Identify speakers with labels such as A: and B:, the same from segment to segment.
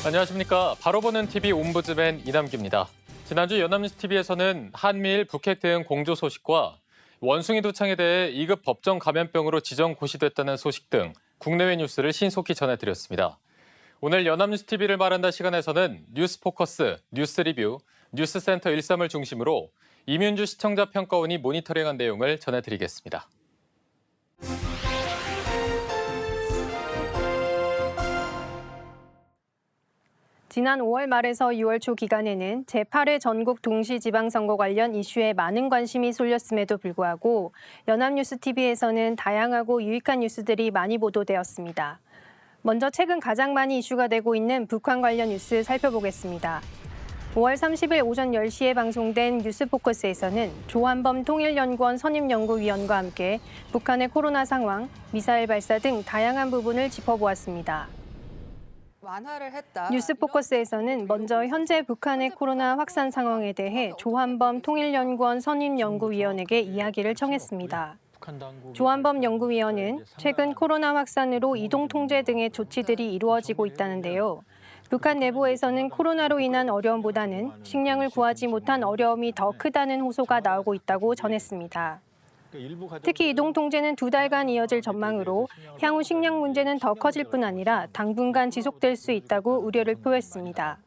A: 안녕하십니까. 바로 보는 TV 옴부즈맨 이남기입니다. 지난주 연합뉴스TV에서는 한미일 북핵 대응 공조 소식과 원숭이 도창에 대해 2급 법정 감염병으로 지정 고시됐다는 소식 등 국내외 뉴스를 신속히 전해드렸습니다. 오늘 연합뉴스TV를 말한다 시간에서는 뉴스포커스, 뉴스리뷰, 뉴스센터 13을 중심으로 이민주 시청자 평가원이 모니터링한 내용을 전해드리겠습니다.
B: 지난 5월 말에서 6월 초 기간에는 제8회 전국 동시지방선거 관련 이슈에 많은 관심이 쏠렸음에도 불구하고 연합뉴스TV에서는 다양하고 유익한 뉴스들이 많이 보도되었습니다. 먼저 최근 가장 많이 이슈가 되고 있는 북한 관련 뉴스 살펴보겠습니다. 5월 30일 오전 10시에 방송된 뉴스포커스에서는 조한범 통일연구원 선임연구위원과 함께 북한의 코로나 상황, 미사일 발사 등 다양한 부분을 짚어보았습니다. 뉴스포커스에서는 먼저 현재 북한의 코로나 확산 상황에 대해 조한범 통일연구원 선임연구위원에게 이야기를 청했습니다. 조한범 연구위원은 최근 코로나 확산으로 이동 통제 등의 조치들이 이루어지고 있다는데요. 북한 내부에서는 코로나로 인한 어려움보다는 식량을 구하지 못한 어려움이 더 크다는 호소가 나오고 있다고 전했습니다. 특히 이동 통제는 2달간 이어질 전망으로 향후 식량 문제는 더 커질 뿐 아니라 당분간 지속될 수 있다고 우려를 표했습니다.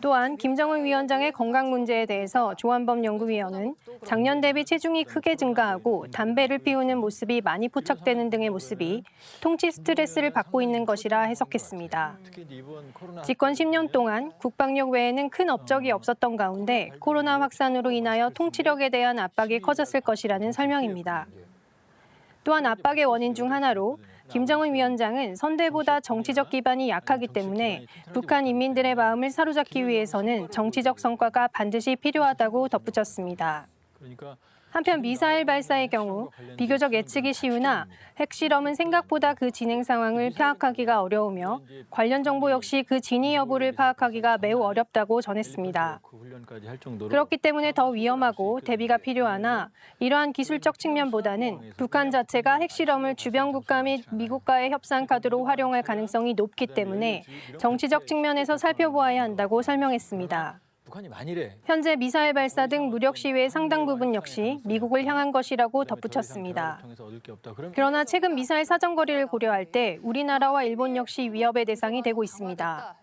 B: 또한 김정은 위원장의 건강 문제에 대해서 조한범 연구위원은 작년 대비 체중이 크게 증가하고 담배를 피우는 모습이 많이 포착되는 등의 모습이 통치 스트레스를 받고 있는 것이라 해석했습니다. 집권 10년 동안 국방력 외에는 큰 업적이 없었던 가운데 코로나 확산으로 인하여 통치력에 대한 압박이 커졌을 것이라는 설명입니다. 또한 압박의 원인 중 하나로 김정은 위원장은 선대보다 정치적 기반이 약하기 때문에 북한 인민들의 마음을 사로잡기 위해서는 정치적 성과가 반드시 필요하다고 덧붙였습니다. 한편 미사일 발사의 경우 비교적 예측이 쉬우나 핵실험은 생각보다 그 진행 상황을 파악하기가 어려우며 관련 정보 역시 그 진위 여부를 파악하기가 매우 어렵다고 전했습니다. 그렇기 때문에 더 위험하고 대비가 필요하나 이러한 기술적 측면보다는 북한 자체가 핵실험을 주변 국가 및 미국과의 협상 카드로 활용할 가능성이 높기 때문에 정치적 측면에서 살펴보아야 한다고 설명했습니다. 현재 미사일 발사 등 무력 시위의 상당 부분 역시 미국을 향한 것이라고 덧붙였습니다. 그러나 최근 미사일 사정거리를 고려할 때 우리나라와 일본 역시 위협의 대상이 되고 있습니다.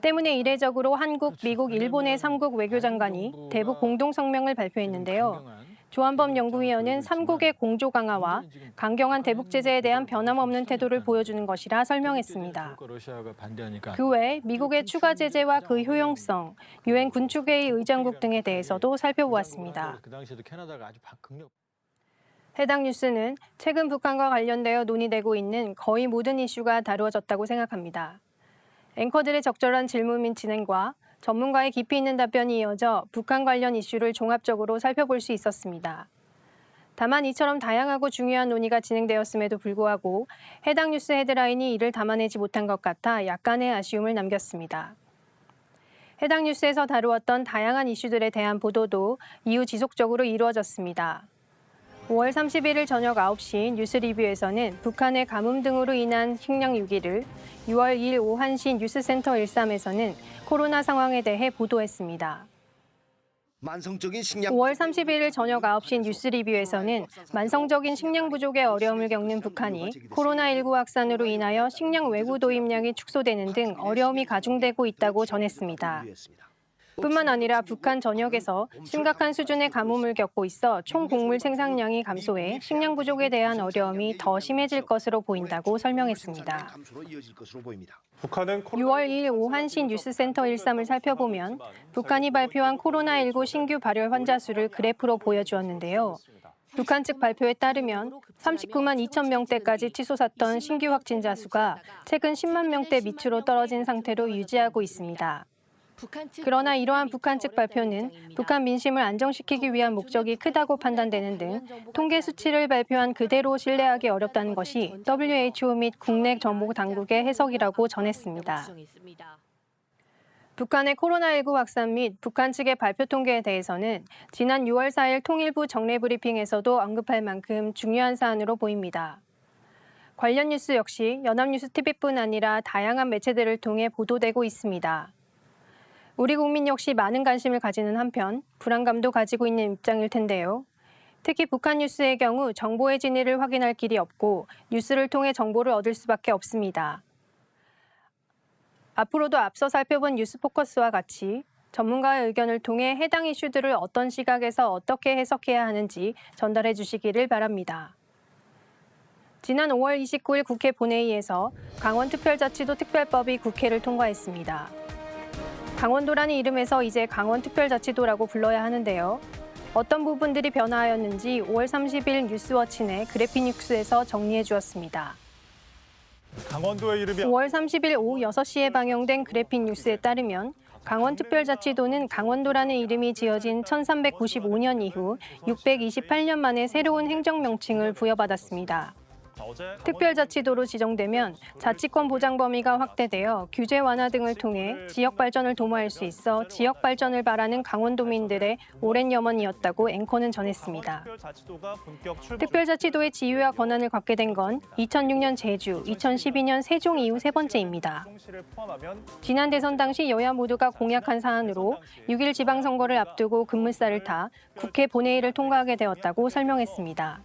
B: 때문에 이례적으로 한국, 미국, 일본의 3국 외교장관이 대북 공동성명을 발표했는데요. 조한범 연구위원은 3국의 공조 강화와 강경한 대북 제재에 대한 변함없는 태도를 보여주는 것이라 설명했습니다. 그 외 미국의 추가 제재와 그 효용성, 유엔 군축회의 의장국 등에 대해서도 살펴보았습니다. 해당 뉴스는 최근 북한과 관련되어 논의되고 있는 거의 모든 이슈가 다루어졌다고 생각합니다. 앵커들의 적절한 질문 및 진행과 전문가의 깊이 있는 답변이 이어져 북한 관련 이슈를 종합적으로 살펴볼 수 있었습니다. 다만 이처럼 다양하고 중요한 논의가 진행되었음에도 불구하고 해당 뉴스 헤드라인이 이를 담아내지 못한 것 같아 약간의 아쉬움을 남겼습니다. 해당 뉴스에서 다루었던 다양한 이슈들에 대한 보도도 이후 지속적으로 이루어졌습니다. 5월 31일 저녁 9시 뉴스 리뷰에서는 북한의 가뭄 등으로 인한 식량 위기를, 6월 2일 오후 1시 뉴스센터 13에서는 코로나 상황에 대해 보도했습니다. 5월 31일 저녁 9시 뉴스 리뷰에서는 만성적인 식량 부족의 어려움을 겪는 북한이 코로나19 확산으로 인하여 식량 외부 도입량이 축소되는 등 어려움이 가중되고 있다고 전했습니다. 뿐만 아니라 북한 전역에서 심각한 수준의 가뭄을 겪고 있어 총 곡물 생산량이 감소해 식량 부족에 대한 어려움이 더 심해질 것으로 보인다고 설명했습니다. 6월 2일 오후 1시 뉴스센터 13을 살펴보면 북한이 발표한 코로나19 신규 발열 환자 수를 그래프로 보여주었는데요. 북한 측 발표에 따르면 39만 2천 명대까지 치솟았던 신규 확진자 수가 최근 10만 명대 밑으로 떨어진 상태로 유지하고 있습니다. 그러나 이러한 북한 측 발표는 북한 민심을 안정시키기 위한 목적이 크다고 판단되는 등 통계 수치를 발표한 그대로 신뢰하기 어렵다는 것이 WHO 및 국내 정보 당국의 해석이라고 전했습니다. 북한의 코로나19 확산 및 북한 측의 발표 통계에 대해서는 지난 6월 4일 통일부 정례 브리핑에서도 언급할 만큼 중요한 사안으로 보입니다. 관련 뉴스 역시 연합뉴스 TV뿐 아니라 다양한 매체들을 통해 보도되고 있습니다. 우리 국민 역시 많은 관심을 가지는 한편 불안감도 가지고 있는 입장일 텐데요. 특히 북한 뉴스의 경우 정보의 진위를 확인할 길이 없고 뉴스를 통해 정보를 얻을 수밖에 없습니다. 앞으로도 앞서 살펴본 뉴스포커스와 같이 전문가의 의견을 통해 해당 이슈들을 어떤 시각에서 어떻게 해석해야 하는지 전달해 주시기를 바랍니다. 지난 5월 29일 국회 본회의에서 강원특별자치도 특별법이 국회를 통과했습니다. 강원도라는 이름에서 이제 강원특별자치도라고 불러야 하는데요. 어떤 부분들이 변화하였는지 5월 30일 뉴스워치 내 그래픽 뉴스에서 정리해 주었습니다.
C: 강원도의 이름이
B: 5월 30일 오후 6시에 방영된 그래픽 뉴스에 따르면 강원특별자치도는 강원도라는 이름이 지어진 1395년 이후 628년 만에 새로운 행정명칭을 부여받았습니다. 특별자치도로 지정되면 자치권 보장 범위가 확대되어 규제 완화 등을 통해 지역 발전을 도모할 수 있어 지역 발전을 바라는 강원도민들의 오랜 염원이었다고 앵커는 전했습니다. 특별자치도의 지위와 권한을 갖게 된 건 2006년 제주, 2012년 세종 이후 세 번째입니다. 지난 대선 당시 여야 모두가 공약한 사안으로 6일 지방선거를 앞두고 급물살을 타 국회 본회의를 통과하게 되었다고 설명했습니다.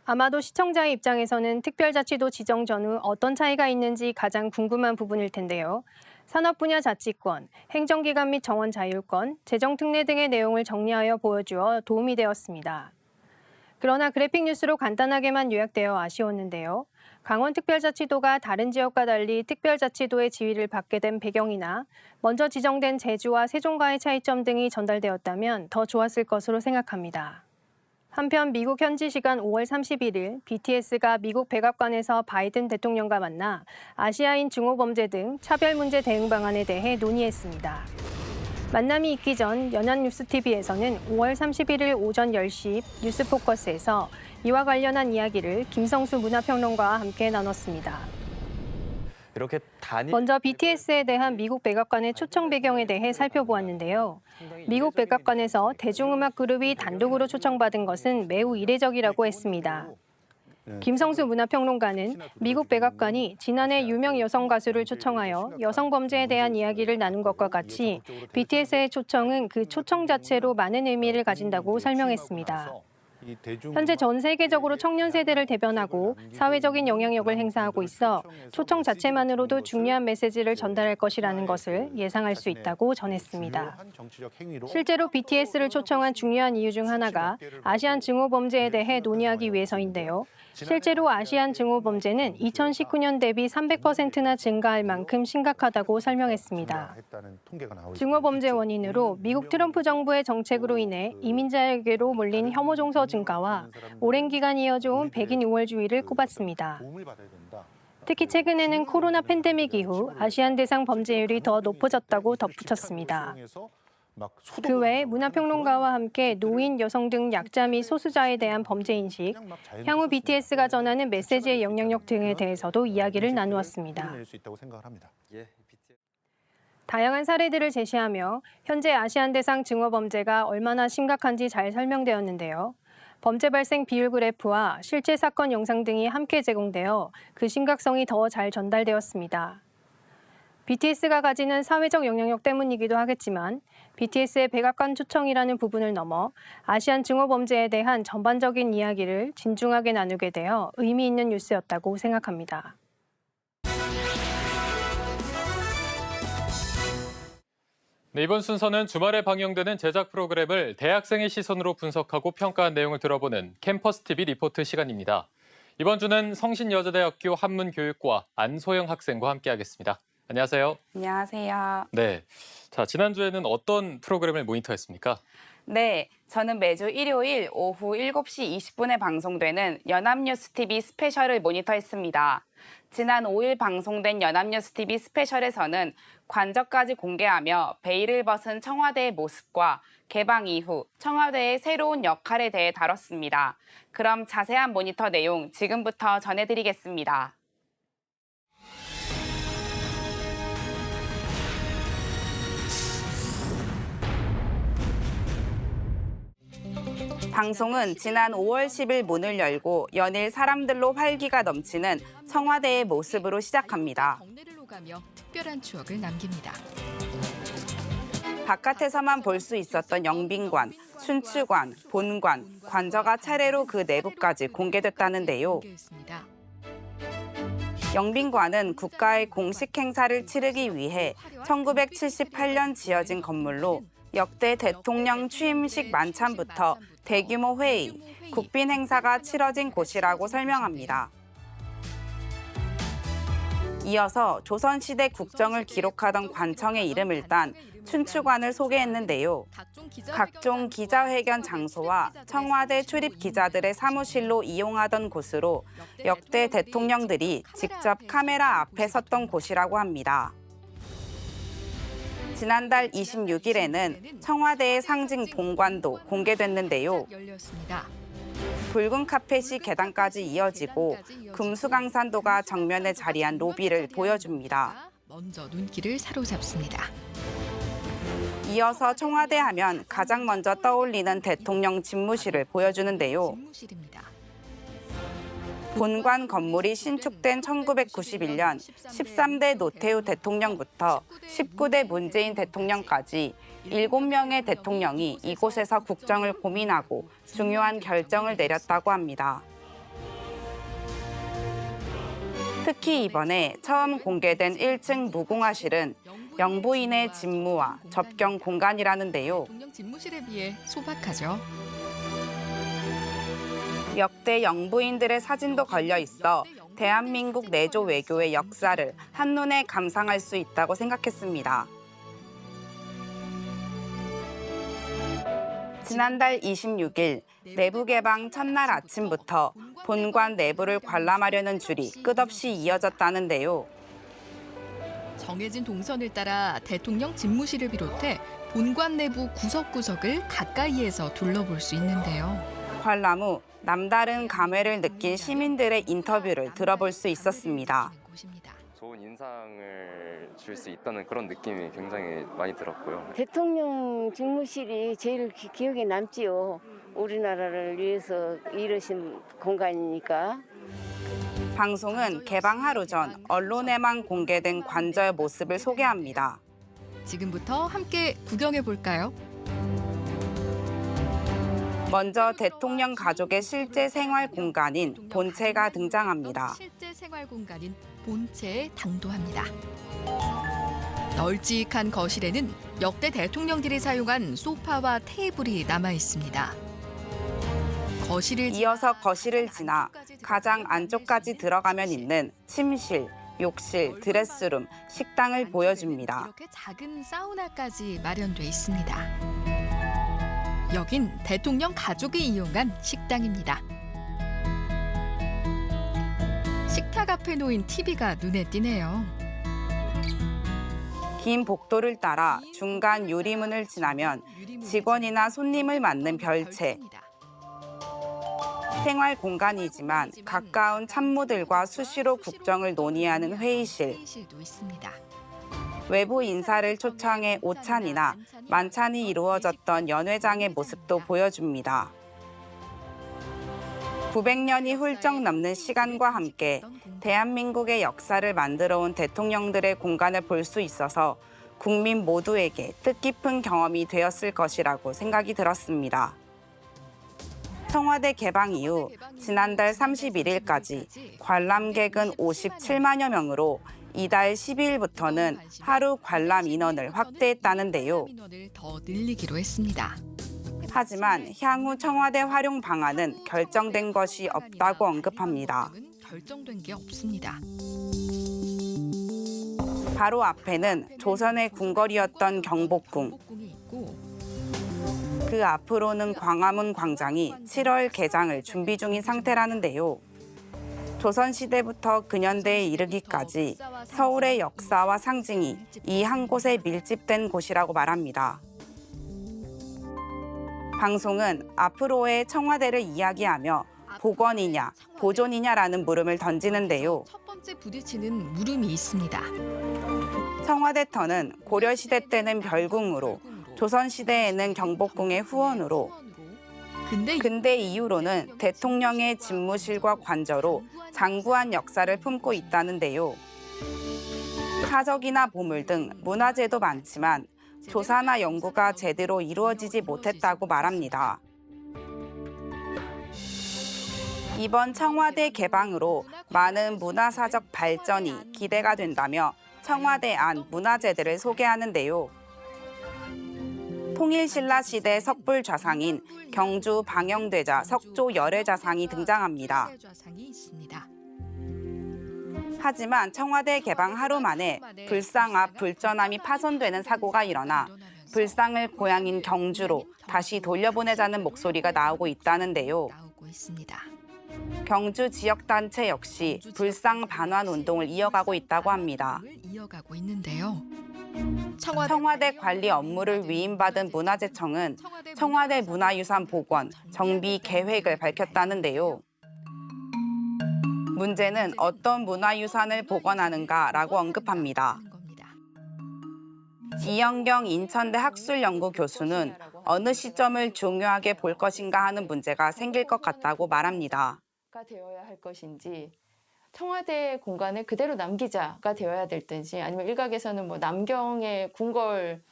B: 아마도 시청자의 입장에서는 특별자치도 지정 전후 어떤 차이가 있는지 가장 궁금한 부분일 텐데요. 산업 분야 자치권, 행정기관 및 정원 자율권, 재정특례 등의 내용을 정리하여 보여주어 도움이 되었습니다. 그러나 그래픽 뉴스로 간단하게만 요약되어 아쉬웠는데요. 강원특별자치도가 다른 지역과 달리 특별자치도의 지위를 받게 된 배경이나 먼저 지정된 제주와 세종과의 차이점 등이 전달되었다면 더 좋았을 것으로 생각합니다. 한편 미국 현지 시간 5월 31일 BTS가 미국 백악관에서 바이든 대통령과 만나 아시아인 증오범죄 등 차별 문제 대응 방안에 대해 논의했습니다. 만남이 있기 전 연합뉴스TV에서는 5월 31일 오전 10시 뉴스포커스에서 이와 관련한 이야기를 김성수 문화평론가와 함께 나눴습니다.
D: 이렇게
B: 먼저 BTS에 대한 미국 백악관의 초청 배경에 대해 살펴보았는데요. 미국 백악관에서 대중음악 그룹이 단독으로 초청받은 것은 매우 이례적이라고 했습니다. 김성수 문화평론가는 미국 백악관이 지난해 유명 여성 가수를 초청하여 여성 범죄에 대한 이야기를 나눈 것과 같이 BTS의 초청은 그 초청 자체로 많은 의미를 가진다고 설명했습니다. 현재 전 세계적으로 청년 세대를 대변하고 사회적인 영향력을 행사하고 있어 초청 자체만으로도 중요한 메시지를 전달할 것이라는 것을 예상할 수 있다고 전했습니다. 실제로 BTS를 초청한 중요한 이유 중 하나가 아시안 증오 범죄에 대해 논의하기 위해서인데요. 실제로 아시안 증오 범죄는 2019년 대비 300%나 증가할 만큼 심각하다고 설명했습니다. 증오 범죄 원인으로 미국 트럼프 정부의 정책으로 인해 이민자에게로 몰린 혐오 종서 증가와 오랜 기간 이어져온 백인 우월주의를 꼽았습니다. 특히 최근에는 코로나 팬데믹 이후 아시안 대상 범죄율이 더 높아졌다고 덧붙였습니다. 그 외에 문화평론가와 함께 노인, 여성 등 약자 및 소수자에 대한 범죄인식, 향후 BTS가 전하는 메시지의 영향력 등에 대해서도 이야기를 나누었습니다. 다양한 사례들을 제시하며 현재 아시안 대상 증오 범죄가 얼마나 심각한지 잘 설명되었는데요. 범죄 발생 비율 그래프와 실제 사건 영상 등이 함께 제공되어 그 심각성이 더 잘 전달되었습니다. BTS가 가지는 사회적 영향력 때문이기도 하겠지만 BTS의 백악관 초청이라는 부분을 넘어 아시안 증오 범죄에 대한 전반적인 이야기를 진중하게 나누게 되어 의미 있는 뉴스였다고 생각합니다.
A: 네, 이번 순서는 주말에 방영되는 제작 프로그램을 대학생의 시선으로 분석하고 평가한 내용을 들어보는 캠퍼스 TV 리포트 시간입니다. 이번 주는 성신여자대학교 한문교육과 안소영 학생과 함께하겠습니다. 안녕하세요.
E: 안녕하세요.
A: 네, 자 지난주에는 어떤 프로그램을 모니터했습니까?
E: 네, 저는 매주 일요일 오후 7시 20분에 방송되는 연합뉴스TV 스페셜을 모니터했습니다. 지난 5일 방송된 연합뉴스TV 스페셜에서는 관저까지 공개하며 베일을 벗은 청와대의 모습과 개방 이후 청와대의 새로운 역할에 대해 다뤘습니다. 그럼 자세한 모니터 내용 지금부터 전해드리겠습니다. 방송은 지난 5월 10일 문을 열고 연일 사람들로 활기가 넘치는 청와대의 모습으로 시작합니다.
F: 경내를 오가며 특별한 추억을 남깁니다.
E: 바깥에서만 볼 수 있었던 영빈관, 춘추관, 본관, 관저가 차례로 그 내부까지 공개됐다는데요. 영빈관은 국가의 공식 행사를 치르기 위해 1978년 지어진 건물로 역대 대통령 취임식 만찬부터 대규모 회의, 국빈 행사가 치러진 곳이라고 설명합니다. 이어서 조선시대 국정을 기록하던 관청의 이름을 딴 춘추관을 소개했는데요. 각종 기자회견 장소와 청와대 출입 기자들의 사무실로 이용하던 곳으로 역대 대통령들이 직접 카메라 앞에 섰던 곳이라고 합니다. 지난달 26일에는 청와대의 상징 본관도 공개됐는데요. 붉은 카펫이 계단까지 이어지고 금수강산도가 정면에 자리한 로비를 보여줍니다.
F: 먼저 눈길을 사로잡습니다.
E: 이어서 청와대 하면 가장 먼저 떠올리는 대통령 집무실을 보여주는데요. 본관 건물이 신축된 1991년 13대 노태우 대통령부터 19대 문재인 대통령까지 7명의 대통령이 이곳에서 국정을 고민하고 중요한 결정을 내렸다고 합니다. 특히 이번에 처음 공개된 1층 무궁화실은 영부인의 집무와 접경 공간이라는데요.
F: 대통령 집무실에 비해 소박하죠.
E: 역대 영부인들의 사진도 걸려 있어 대한민국 내조 외교의 역사를 한눈에 감상할 수 있다고 생각했습니다. 지난달 26일 내부 개방 첫날 아침부터 본관 내부를 관람하려는 줄이 끝없이 이어졌다는데요.
F: 정해진 동선을 따라 대통령 집무실을 비롯해 본관 내부 구석구석을 가까이에서 둘러볼 수 있는데요.
E: 관람 후 남다른 감회를 느낀 시민들의 인터뷰를 들어볼 수 있었습니다.
G: 좋은 인상을 줄 수 있다는 그런 느낌이 굉장히 많이 들었고요.
H: 대통령 집무실이 제일 기억에 남지요. 우리나라를 위해서 이루신 공간이니까.
E: 방송은 개방 하루 전 언론에만 공개된 관저의 모습을 소개합니다.
F: 지금부터 함께 구경해 볼까요?
E: 먼저 대통령 가족의 실제 생활 공간인 본체가 등장합니다.
F: 실제 생활 공간인 본체에 당도합니다. 널찍한 거실에는 역대 대통령들이 사용한 소파와 테이블이 남아 있습니다. 거실을
E: 이어서 거실을 지나 가장 안쪽까지 들어가면 있는 침실, 욕실, 드레스룸, 식당을 보여줍니다.
F: 이렇게 작은 사우나까지 마련돼 있습니다. 여긴 대통령 가족이 이용한 식당입니다. 식탁 앞에 놓인 TV가 눈에 띄네요.
E: 긴 복도를 따라 중간 유리문을 지나면 직원이나 손님을 맞는 별채. 생활 공간이지만 가까운 참모들과 수시로 국정을 논의하는 회의실.
F: 회의실도 있습니다.
E: 외부 인사를 초청해 오찬이나 만찬이 이루어졌던 연회장의 모습도 보여줍니다. 900년이 훌쩍 넘는 시간과 함께 대한민국의 역사를 만들어온 대통령들의 공간을 볼 수 있어서 국민 모두에게 뜻깊은 경험이 되었을 것이라고 생각이 들었습니다. 청와대 개방 이후 지난달 31일까지 관람객은 57만여 명으로 이달 12일부터는 하루 관람 인원을 확대했다는데요.
F: 인원을 더 늘리기로 했습니다.
E: 하지만 향후 청와대 활용 방안은 결정된 것이 없다고 언급합니다.
F: 결정된 게 없습니다.
E: 바로 앞에는 조선의 궁궐이었던 경복궁.
F: 경복궁이 있고
E: 그 앞으로는 광화문 광장이 7월 개장을 준비 중인 상태라는데요. 조선시대부터 근현대에 이르기까지 서울의 역사와 상징이 이 한 곳에 밀집된 곳이라고 말합니다. 방송은 앞으로의 청와대를 이야기하며 복원이냐 보존이냐라는 물음을 던지는데요.
F: 첫 번째 부딪히는 물음이 있습니다.
E: 청와대 터는 고려시대 때는 별궁으로, 조선시대에는 경복궁의 후원으로, 근대 이후로는 대통령의 집무실과 관저로 장구한 역사를 품고 있다는데요. 사적이나 보물 등 문화재도 많지만 조사나 연구가 제대로 이루어지지 못했다고 말합니다. 이번 청와대 개방으로 많은 문화사적 발전이 기대가 된다며 청와대 안 문화재들을 소개하는데요. 통일신라 시대 석불 좌상인 경주 방영대자 석조 열애좌상이 등장합니다. 하지만 청와대 개방 하루 만에 불상 앞 불전함이 파손되는 사고가 일어나 불상을 고향인 경주로 다시 돌려보내자는 목소리가 나오고 있다는데요. 경주 지역단체 역시 불상 반환 운동을 이어가고 있다고 합니다. 청와대 관리 업무를 위임받은 문화재청은 청와대 문화유산 복원, 정비 계획을 밝혔다는데요. 문제는 어떤 문화유산을 복원하는가라고 언급합니다. 이영경 인천대 학술연구 교수는 어느 시점을 중요하게 볼 것인가 하는 문제가 생길 것 같다고 말합니다.
I: 되어야 할 것인지 청와대 공간을 그대로 남기자가 되어야 될든지 아니면 일각에서는 뭐 남경의 궁궐을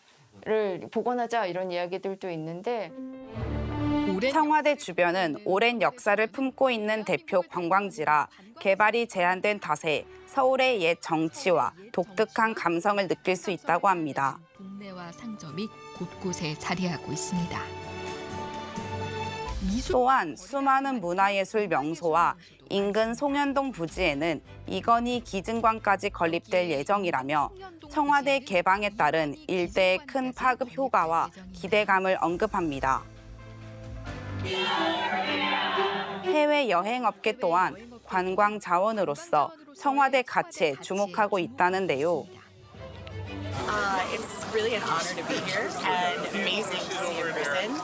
I: 복원하자 이런 이야기들도 있는데
E: 청와대 주변은 오랜 역사를 품고 있는 대표 관광지라 개발이 제한된 탓에 서울의 옛 정치와 독특한 감성을 느낄 수 있다고 합니다.
F: 동네와 상점이 곳곳에 자리하고 있습니다.
E: 또한 수많은 문화예술 명소와 인근 송현동 부지에는 이건희 기증관까지 건립될 예정이라며 청와대 개방에 따른 일대의 큰 파급 효과와 기대감을 언급합니다. 해외 여행업계 또한 관광 자원으로서 청와대 가치에 주목하고 있다는데요.
J: It's really an honor to be here and amazing to see in person.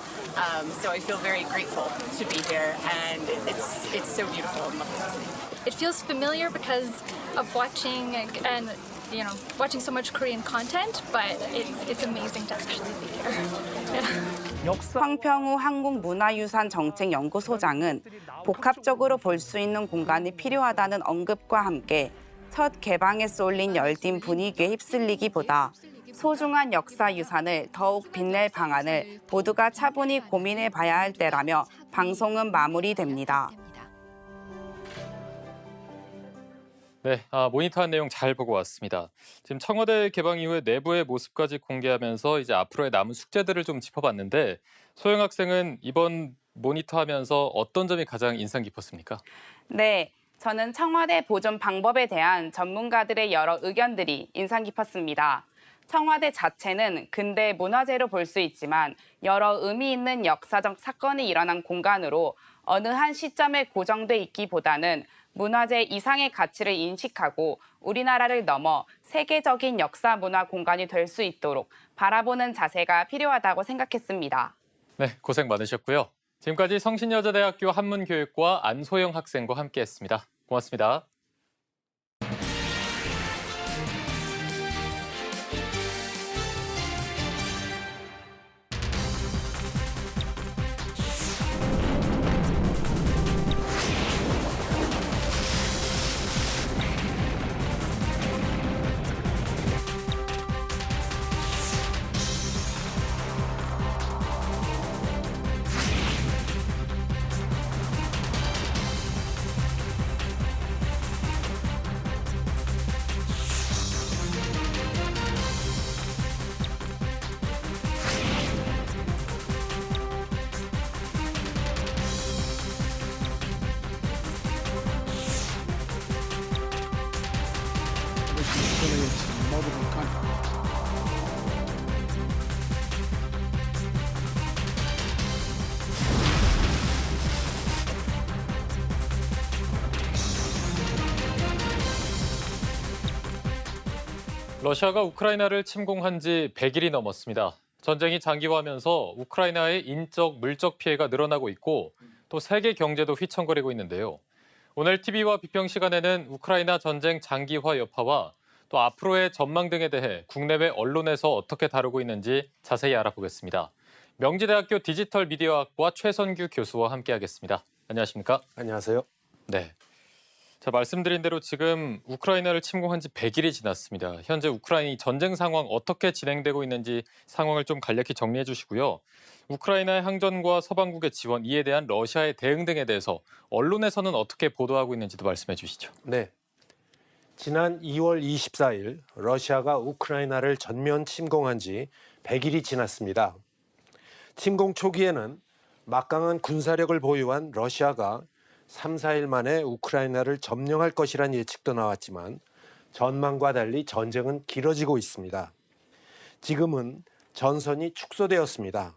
J: So I feel very grateful to be here, and it's so beautiful and lovely to see.
K: It feels familiar because of watching and watching so much Korean content, but it's amazing to actually be here.
E: 황평우 한국문화유산정책연구소장은 복합적으로 볼 수 있는 공간이 필요하다는 언급과 함께 첫 개방에 쏠린 열띤 분위기에 휩쓸리기보다 소중한 역사유산을 더욱 빛낼 방안을 모두가 차분히 고민해봐야 할 때라며 방송은 마무리됩니다.
A: 네, 모니터한 내용 잘 보고 왔습니다. 지금 청와대 개방 이후에 내부의 모습까지 공개하면서 이제 앞으로의 남은 숙제들을 좀 짚어봤는데 소영 학생은 이번 모니터하면서 어떤 점이 가장 인상 깊었습니까?
E: 네, 저는 청와대 보존 방법에 대한 전문가들의 여러 의견들이 인상 깊었습니다. 청와대 자체는 근대 문화재로 볼 수 있지만 여러 의미 있는 역사적 사건이 일어난 공간으로 어느 한 시점에 고정돼 있기보다는 문화재 이상의 가치를 인식하고 우리나라를 넘어 세계적인 역사 문화 공간이 될 수 있도록 바라보는 자세가 필요하다고 생각했습니다.
A: 네, 고생 많으셨고요. 지금까지 성신여자대학교 한문교육과 안소영 학생과 함께했습니다. 고맙습니다. 러시아가 우크라이나를 침공한 지 100일이 넘었습니다. 전쟁이 장기화하면서 우크라이나의 인적, 물적 피해가 늘어나고 있고 또 세계 경제도 휘청거리고 있는데요. 오늘 TV와 비평 시간에는 우크라이나 전쟁 장기화 여파와 또 앞으로의 전망 등에 대해 국내외 언론에서 어떻게 다루고 있는지 자세히 알아보겠습니다. 명지대학교 디지털 미디어학과 최선규 교수와 함께하겠습니다. 안녕하십니까?
L: 안녕하세요.
A: 네. 자, 말씀드린 대로 지금 우크라이나를 침공한 지 100일이 지났습니다. 현재 우크라이나 전쟁 상황 어떻게 진행되고 있는지 상황을 좀 간략히 정리해 주시고요. 우크라이나의 항전과 서방국의 지원, 이에 대한 러시아의 대응 등에 대해서 언론에서는 어떻게 보도하고 있는지도 말씀해 주시죠.
L: 네. 지난 2월 24일 러시아가 우크라이나를 전면 침공한 지 100일이 지났습니다. 침공 초기에는 막강한 군사력을 보유한 러시아가 3, 4일 만에 우크라이나를 점령할 것이란 예측도 나왔지만 전망과 달리 전쟁은 길어지고 있습니다. 지금은 전선이 축소되었습니다.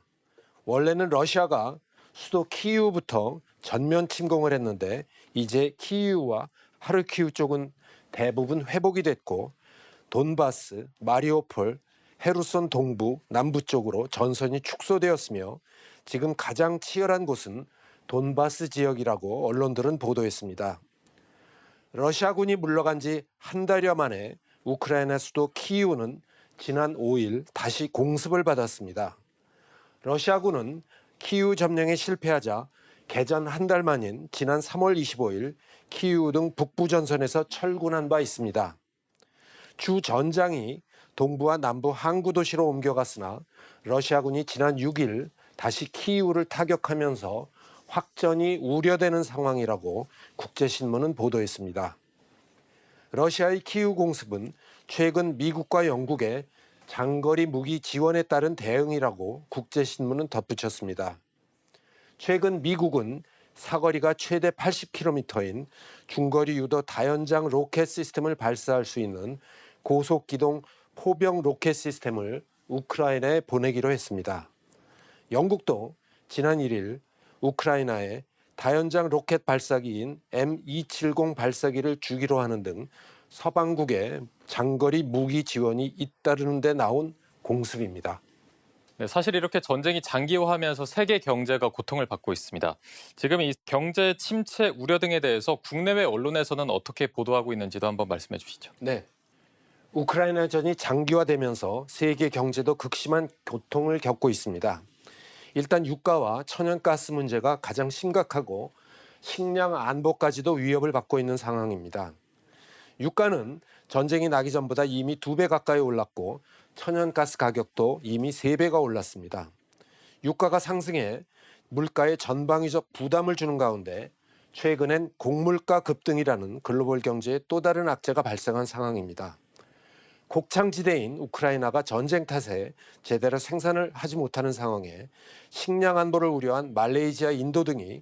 L: 원래는 러시아가 수도 키이우부터 전면 침공을 했는데 이제 키이우와 하르키우 쪽은 대부분 회복이 됐고 돈바스, 마리오폴, 헤르손 동부, 남부 쪽으로 전선이 축소되었으며 지금 가장 치열한 곳은 돈바스 지역이라고 언론들은 보도했습니다. 러시아군이 물러간 지 한 달여 만에 우크라이나 수도 키이우는 지난 5일 다시 공습을 받았습니다. 러시아군은 키이우 점령에 실패하자 개전 한 달 만인 지난 3월 25일 키이우 등 북부 전선에서 철군한 바 있습니다. 주 전장이 동부와 남부 항구 도시로 옮겨갔으나 러시아군이 지난 6일 다시 키이우를 타격하면서 확전이 우려되는 상황이라고 국제신문은 보도했습니다. 러시아의 키이우 공습은 최근 미국과 영국의 장거리 무기 지원에 따른 대응이라고 국제신문은 덧붙였습니다. 최근 미국은 사거리가 최대 80km인 중거리 유도 다연장 로켓 시스템을 발사할 수 있는 고속기동 포병 로켓 시스템을 우크라이나에 보내기로 했습니다. 영국도 지난 1일 우크라이나에 다연장 로켓 발사기인 M270 발사기를 주기로 하는 등 서방국의 장거리 무기 지원이 잇따르는 데 나온 공습입니다.
A: 네, 사실 이렇게 전쟁이 장기화하면서 세계 경제가 고통을 받고 있습니다. 지금 이 경제 침체 우려 등에 대해서 국내외 언론에서는 어떻게 보도하고 있는지도 한번 말씀해 주시죠.
L: 네. 우크라이나전이 장기화되면서 세계 경제도 극심한 고통을 겪고 있습니다. 일단 유가와 천연가스 문제가 가장 심각하고 식량 안보까지도 위협을 받고 있는 상황입니다. 유가는 전쟁이 나기 전보다 이미 2배 가까이 올랐고 천연가스 가격도 이미 3배가 올랐습니다. 유가가 상승해 물가에 전방위적 부담을 주는 가운데 최근엔 곡물가 급등이라는 글로벌 경제의 또 다른 악재가 발생한 상황입니다. 곡창지대인 우크라이나가 전쟁 탓에 제대로 생산을 하지 못하는 상황에 식량 안보를 우려한 말레이시아, 인도 등이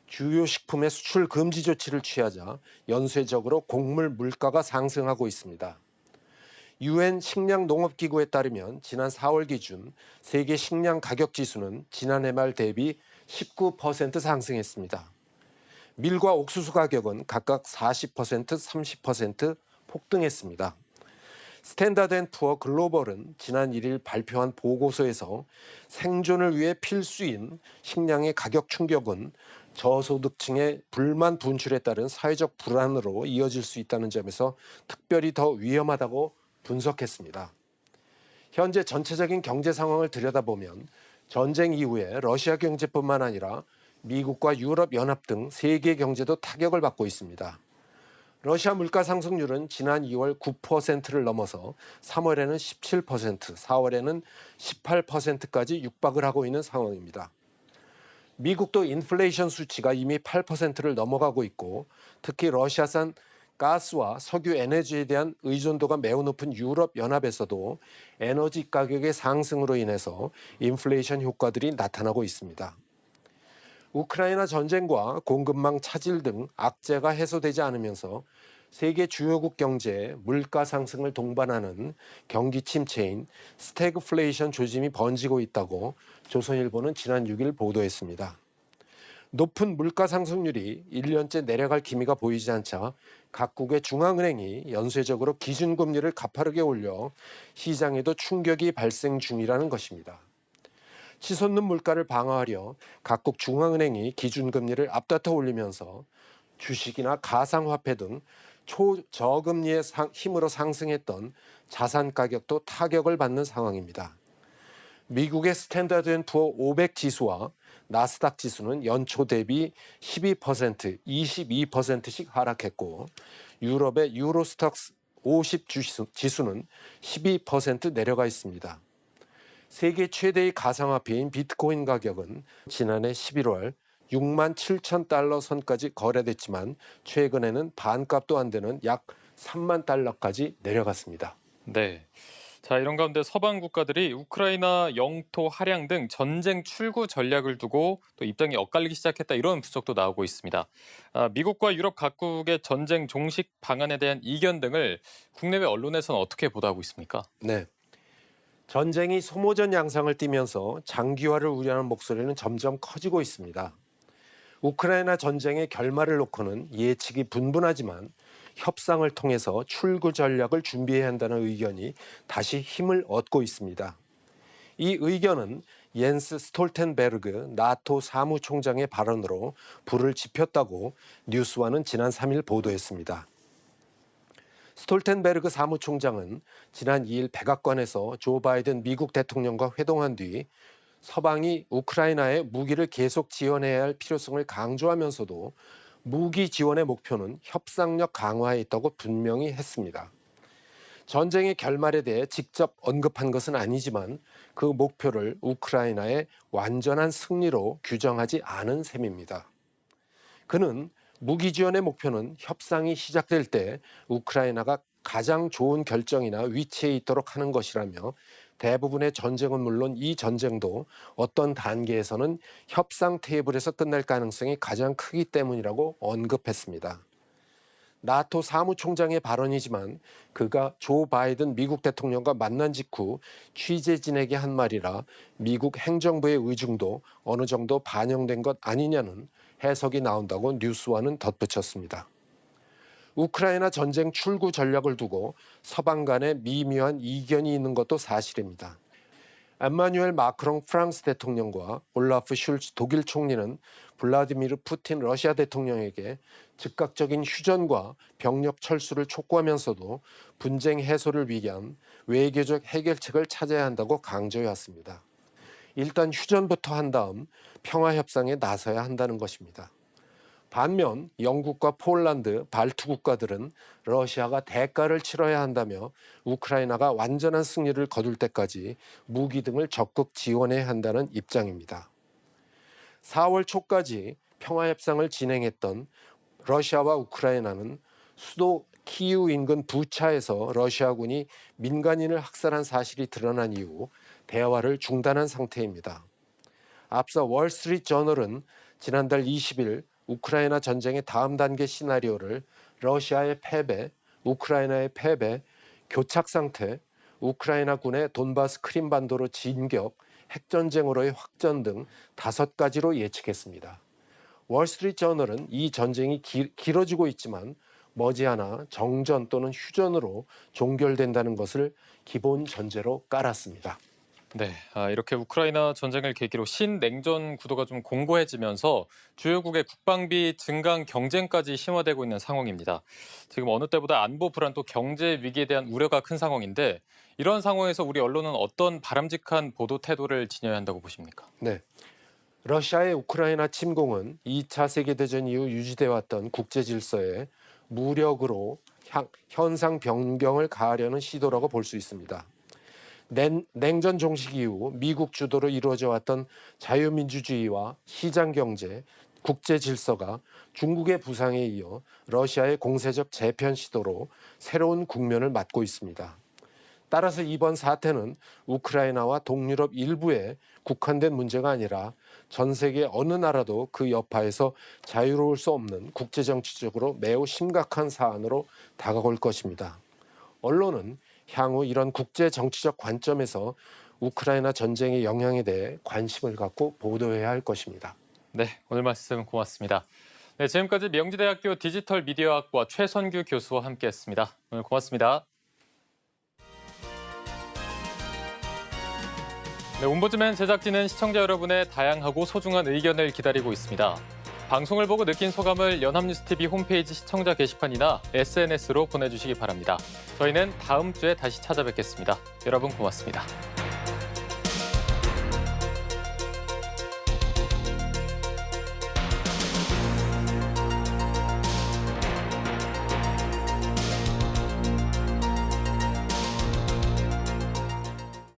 L: 주요 식품의 수출 금지 조치를 취하자 연쇄적으로 곡물 물가가 상승하고 있습니다. UN 식량농업기구에 따르면 지난 4월 기준 세계 식량 가격 지수는 지난해 말 대비 19% 상승했습니다. 밀과 옥수수 가격은 각각 40%, 30% 폭등했습니다. 스탠다드앤푸어 글로벌은 지난 1일 발표한 보고서에서 생존을 위해 필수인 식량의 가격 충격은 저소득층의 불만 분출에 따른 사회적 불안으로 이어질 수 있다는 점에서 특별히 더 위험하다고 분석했습니다. 현재 전체적인 경제 상황을 들여다보면 전쟁 이후에 러시아 경제뿐만 아니라 미국과 유럽 연합 등 세계 경제도 타격을 받고 있습니다. 러시아 물가 상승률은 지난 2월 9%를 넘어서 3월에는 17%, 4월에는 18%까지 육박을 하고 있는 상황입니다. 미국도 인플레이션 수치가 이미 8%를 넘어가고 있고 특히 러시아산 가스와 석유 에너지에 대한 의존도가 매우 높은 유럽 연합에서도 에너지 가격의 상승으로 인해서 인플레이션 효과들이 나타나고 있습니다. 우크라이나 전쟁과 공급망 차질 등 악재가 해소되지 않으면서 세계 주요국 경제에 물가 상승을 동반하는 경기 침체인 스태그플레이션 조짐이 번지고 있다고 조선일보는 지난 6일 보도했습니다. 높은 물가 상승률이 1년째 내려갈 기미가 보이지 않자 각국의 중앙은행이 연쇄적으로 기준금리를 가파르게 올려 시장에도 충격이 발생 중이라는 것입니다. 치솟는 물가를 방어하려 각국 중앙은행이 기준금리를 앞다퉈 올리면서 주식이나 가상화폐 등 초저금리의 힘으로 상승했던 자산 가격도 타격을 받는 상황입니다. 미국의 스탠다드 앤 푸어 500 지수와 나스닥 지수는 연초 대비 12%, 22%씩 하락했고 유럽의 유로스톡스 50 지수는 12% 내려가 있습니다. 세계 최대의 가상화폐인 비트코인 가격은 지난해 11월 6만 7천 달러 선까지 거래됐지만 최근에는 반값도 안 되는 약 3만 달러까지 내려갔습니다.
A: 네. 자, 이런 가운데 서방 국가들이 우크라이나 영토 할양 등 전쟁 출구 전략을 두고 또 입장이 엇갈리기 시작했다 이런 분석도 나오고 있습니다. 미국과 유럽 각국의 전쟁 종식 방안에 대한 이견 등을 국내외 언론에서는 어떻게 보도하고 있습니까?
L: 네. 전쟁이 소모전 양상을 띠면서 장기화를 우려하는 목소리는 점점 커지고 있습니다. 우크라이나 전쟁의 결말을 놓고는 예측이 분분하지만 협상을 통해서 출구 전략을 준비해야 한다는 의견이 다시 힘을 얻고 있습니다. 이 의견은 옌스 스톨텐베르그 나토 사무총장의 발언으로 불을 지폈다고 뉴스와는 지난 3일 보도했습니다. 스톨텐베르그 사무총장은 지난 2일 백악관에서 조 바이든 미국 대통령과 회동한 뒤 서방이 우크라이나에 무기를 계속 지원해야 할 필요성을 강조하면서도 무기 지원의 목표는 협상력 강화에 있다고 분명히 했습니다. 전쟁의 결말에 대해 직접 언급한 것은 아니지만 그 목표를 우크라이나의 완전한 승리로 규정하지 않은 셈입니다. 그는 무기 지원의 목표는 협상이 시작될 때 우크라이나가 가장 좋은 결정이나 위치에 있도록 하는 것이라며 대부분의 전쟁은 물론 이 전쟁도 어떤 단계에서는 협상 테이블에서 끝날 가능성이 가장 크기 때문이라고 언급했습니다. 나토 사무총장의 발언이지만 그가 조 바이든 미국 대통령과 만난 직후 취재진에게 한 말이라 미국 행정부의 의중도 어느 정도 반영된 것 아니냐는 해석이 나온다고 뉴스와는 덧붙였습니다. 우크라이나 전쟁 출구 전략을 두고 서방 간에 미묘한 이견이 있는 것도 사실입니다. emmanuel 마크롱 프랑스 대통령과 올라프 슐츠 독일 총리는 블라디미르 푸틴 러시아 대통령에게 즉각적인 휴전과 병력 철수를 촉구하면서도 분쟁 해소를 위한 외교적 해결책을 찾아야 한다고 강조해왔습니다. 일단 휴전부터 한 다음 평화협상에 나서야 한다는 것입니다. 반면 영국과 폴란드, 발트 국가들은 러시아가 대가를 치러야 한다며 우크라이나가 완전한 승리를 거둘 때까지 무기 등을 적극 지원해야 한다는 입장입니다. 4월 초까지 평화협상을 진행했던 러시아와 우크라이나는 수도 키이우 인근 부차에서 러시아군이 민간인을 학살한 사실이 드러난 이후 대화를 중단한 상태입니다. 앞서 월스트리트 저널은 지난달 20일 우크라이나 전쟁의 다음 단계 시나리오를 러시아의 패배, 우크라이나의 패배, 교착 상태, 우크라이나군의 돈바스 크림반도로 진격, 핵전쟁으로의 확전 등 5가지로 예측했습니다. 월스트리트 저널은 이 전쟁이 길어지고 있지만 머지않아 정전 또는 휴전으로 종결된다는 것을 기본 전제로 깔았습니다.
A: 네, 이렇게 우크라이나 전쟁을 계기로 신냉전 구도가 좀 공고해지면서 주요국의 국방비 증강 경쟁까지 심화되고 있는 상황입니다. 지금 어느 때보다 안보 불안 또 경제 위기에 대한 우려가 큰 상황인데 이런 상황에서 우리 언론은 어떤 바람직한 보도 태도를 지녀야 한다고 보십니까?
L: 네, 러시아의 우크라이나 침공은 2차 세계대전 이후 유지돼 왔던 국제 질서에 무력으로 현상 변경을 가하려는 시도라고 볼 수 있습니다. 냉전 종식 이후 미국 주도로 이루어져 왔던 자유민주주의와 시장경제, 국제 질서가 중국의 부상에 이어 러시아의 공세적 재편 시도로 새로운 국면을 맞고 있습니다. 따라서 이번 사태는 우크라이나와 동유럽 일부에 국한된 문제가 아니라 전 세계 어느 나라도 그 여파에서 자유로울 수 없는 국제정치적으로 매우 심각한 사안으로 다가올 것입니다. 언론은 향후 이런 국제 정치적 관점에서 우크라이나 전쟁의 영향에 대해 관심을 갖고 보도해야 할 것입니다.
A: 네, 오늘 말씀 고맙습니다. 네, 지금까지 명지대학교 디지털 미디어학과 최선규 교수와 함께했습니다. 오늘 고맙습니다. 네, 옴부즈맨 제작진은 시청자 여러분의 다양하고 소중한 의견을 기다리고 있습니다. 방송을 보고 느낀 소감을 연합뉴스TV 홈페이지 시청자 게시판이나 SNS로 보내주시기 바랍니다. 저희는 다음 주에 다시 찾아뵙겠습니다. 여러분 고맙습니다.